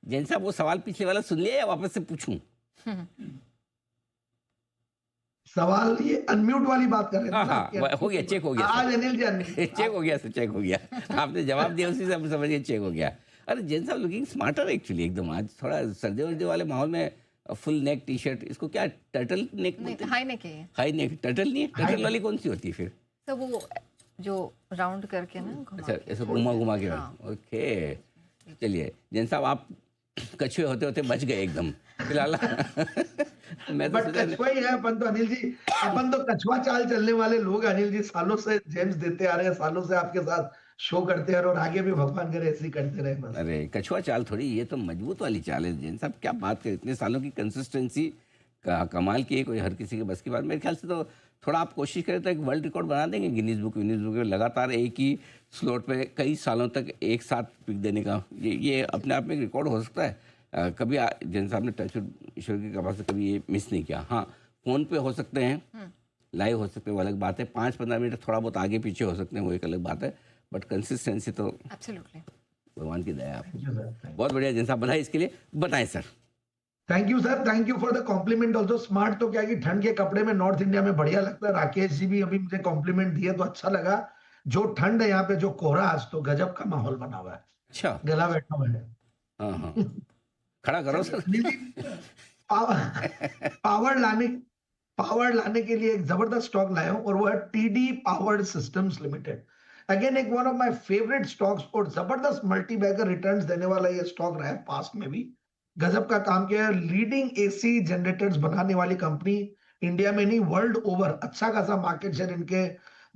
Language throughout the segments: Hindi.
जैन साहब वो सवाल पिछले वाला सुन लिया या वापस से पूछूं? सवाल ये अनम्यूट वाली बात कर रहे हाँ थे हाँ, हो गया, चेक हो गया आज अनिल जी चेक हो गया सर, चेक हो गया। आपने जवाब दिया उसी से हम समझ गए, चेक हो गया। अरे जैन साहब लुकिंग स्मार्टर एक्चुअली एकदम, आज थोड़ा सर्दी वर्दी वाले माहौल में फुल नेक टी शर्ट, इसको क्या टर्टल नेक? हाई नेक है। हाई नेक, टर्टल नहीं है? टर्टल वाली कौन सी होती है फिर? तो वो जो राउंड करके ना, अच्छा ऐसे घुमा घुमा के। ओके चलिए जैन साहब, आप कछुए होते होते बच गए एकदम फिलहाल। मैं तो कछुआ ही है अपन तो अनिल जी, अपन तो कछुआ चाल चलने वाले लोग अनिल जी, सालों से जेम्स देते आ रहे हैं, सालों से आपके साथ शो करते हैं और आगे भी भगवान करे ऐसे ही करते रहे बस। अरे कछुआ चाल थोड़ी, ये तो मजबूत वाली चाल है जैन साहब, क्या बात है, इतने सालों की कंसिस्टेंसी का कमाल की है, कोई हर किसी के बस की बात। मेरे ख्याल से तो थोड़ा आप कोशिश करें तो एक वर्ल्ड रिकॉर्ड बना देंगे गिनीज बुक में, लगातार एक ही स्लॉट पे कई सालों तक एक साथ पिक देने का, ये अपने आप में एक रिकॉर्ड हो सकता है। कभी जैन साहब ने टच ईश्वर की कृपा से कभी ये मिस नहीं किया। हाँ फोन पे हो सकते हैं, लाइव हो सकते हैं, वो अलग बात है, 5-15 मिनट थोड़ा बहुत आगे पीछे हो सकते हैं, वो एक अलग बात है, बट कंसिस्टेंसी तो एब्सोल्युटली भगवान की दया है। बहुत बढ़िया जैन साहब, बधाई इसके लिए। बताएं sir. Thank you sir, thank you for the compliment also. Smart तो क्या कि ठंड के कपड़े में नॉर्थ इंडिया में बढ़िया लगता है। राकेश जी भी अभी मुझे कॉम्प्लीमेंट दिए तो अच्छा लगा। जो ठंड है यहाँ पे, जो कोहरा, आज तो गजब का माहौल बना हुआ है। अच्छा, गला बैठा हुआ है। हाँ हाँ, खड़ा करो सर। पावर लाने के लिए एक जबरदस्त स्टॉक लाया हूं और वो है TD powered systems limited. Again एक one of my favourite stocks और जबरदस्त मल्टी बैगर रिटर्न्स देने वाला ये स्टॉक रहा है पास्ट में भी। गजब का काम किया है। लीडिंग एसी जनरेटर्स बनाने वाली कंपनी, इंडिया में नहीं वर्ल्ड ओवर अच्छा खासा मार्केट शेयर इनके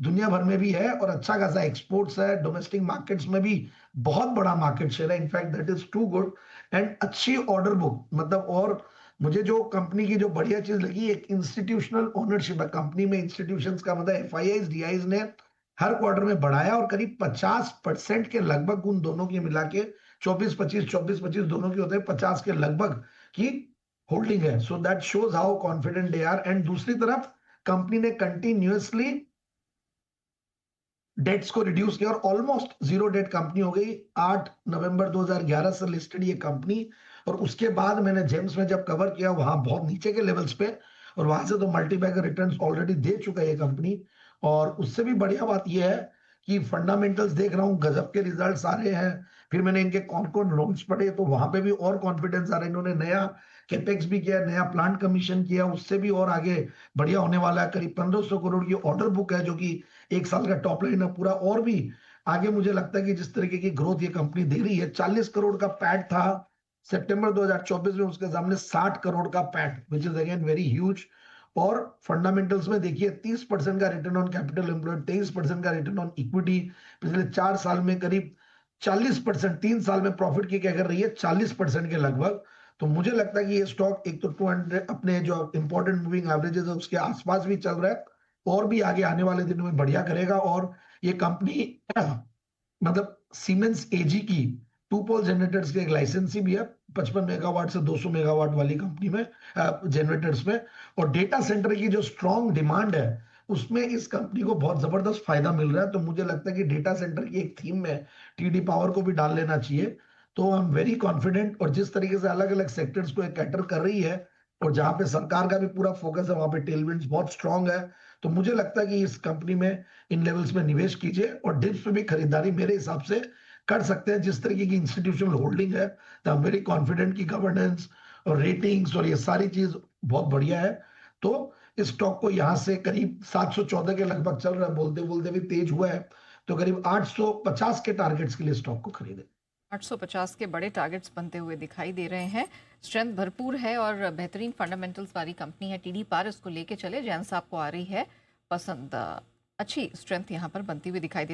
दुनिया भर में भी है और अच्छा खासा एक्सपोर्ट्स है। डोमेस्टिक मार्केट्स में भी बहुत बड़ा मार्केट शेयर है, in fact that is too good. And अच्छी ऑर्डर बुक, मतलब, और मुझे जो कंपनी की जो बढ़िया चीज लगी, एक इंस्टीट्यूशनल ओनरशिप है कंपनी में। इंस्टीट्यूशंस का मतलब एफआईआईज, डीआईज ने हर क्वार्टर में बढ़ाया और करीब 50% के लगभग उन दोनों की मिला के 24-25 दोनों की होते हैं, 50 के लगभग की होल्डिंग है। So that shows how confident they are. And दूसरी तरफ कंपनी ने कंटिन्यूअसली डेट्स को रिड्यूस किया और ऑलमोस्ट जीरो डेट कंपनी हो गई। 8 नवंबर 2011 से लिस्टेड ये कंपनी। और उसके बाद मैंने जेम्स में जब कवर किया, वहां बहुत नीचे के लेवल्स पे, और वहां से तो मल्टी बैगर रिटर्न्स ऑलरेडी दे चुका है ये कंपनी। और उससे भी बढ़िया बात यह है कि फंडामेंटल्स देख रहा हूँ, गजब के रिजल्ट्स आ रहे हैं। फिर मैंने इनके कौन कौन लॉन्च पढ़े तो वहां पे भी और कॉन्फिडेंस आ रहा है। इन्होंने नया कैपेक्स भी किया, नया प्लांट कमीशन किया, उससे भी और आगे बढ़िया होने वाला है। करीब 1500 करोड़ की ऑर्डर बुक है, जो कि एक साल का टॉप लाइन है पूरा। और भी आगे मुझे लगता है कि जिस तरीके की ग्रोथ ये कंपनी दे रही है, 40 करोड़ का पैट था सितंबर 2024 में, उसके सामने 60 करोड़ का PAT, which is again very huge. और फंडामेंटल्स में देखिए, 30% का रिटर्न ऑन कैपिटल एम्प्लॉयड, 23% का रिटर्न ऑन इक्विटी, पिछले 4 साल में करीब 40%, 3 साल में प्रॉफिट की क्या कर रही है, 40% के लगभग। तो मुझे लगता है कि ये स्टॉक एक तो 200 अपने जो इंपॉर्टेंट मूविंग एवरेजेस है उसके आसपास भी चल रहा है और भी आगे आने वाले दिनों में बढ़िया करेगा। और ये कंपनी मतलब सीमेंस एजी की टू पोल जनरेटर्स के एक लाइसेंसी भी है, 55 मेगावाट से 200 मेगावाट वाली कंपनी में, जनरेटर्स में। और डेटा सेंटर की जो स्ट्रॉन्ग डिमांड है उसमें इस कंपनी को बहुत जबरदस्त फायदा मिल रहा है। तो मुझे लगता है कि डेटा सेंटर की एक थीम में टीडी पावर को भी डाल लेना चाहिए। तो आई एम वेरी कॉन्फिडेंट। और जिस तरीके से अलग अलग सेक्टर्स को कैटर कर रही है और जहां पे सरकार का भी पूरा फोकस है, वहां पे टेलविंड्स बहुत स्ट्रांग है। तो मुझे लगता है कि इस कंपनी में इन लेवल्स में निवेश कीजिए और डिप्स पे भी खरीदारी मेरे हिसाब से कर सकते हैं। जिस तरीके की इंस्टीट्यूशनल होल्डिंग है, तो आई एम वेरी कॉन्फिडेंट की गवर्नेंस और रेटिंग्स और ये सारी चीज बहुत बढ़िया है। तो इस स्टॉक को यहां से करीब 714 के लगभग चल रहा है, बोलते बोलते भी तेज हुआ है, तो करीब 850 के टारगेट्स के लिए स्टॉक को खरीदे। 850 के बड़े टारगेट्स बनते हुए दिखाई दे रहे हैं। स्ट्रेंथ भरपूर है और बेहतरीन फंडामेंटल्स वाली कंपनी है टीडी पावर, इसको लेके चले। जैन साहब को आ रही है पसंद, अच्छी स्ट्रेंथ यहाँ पर बनती हुई दिखाई दे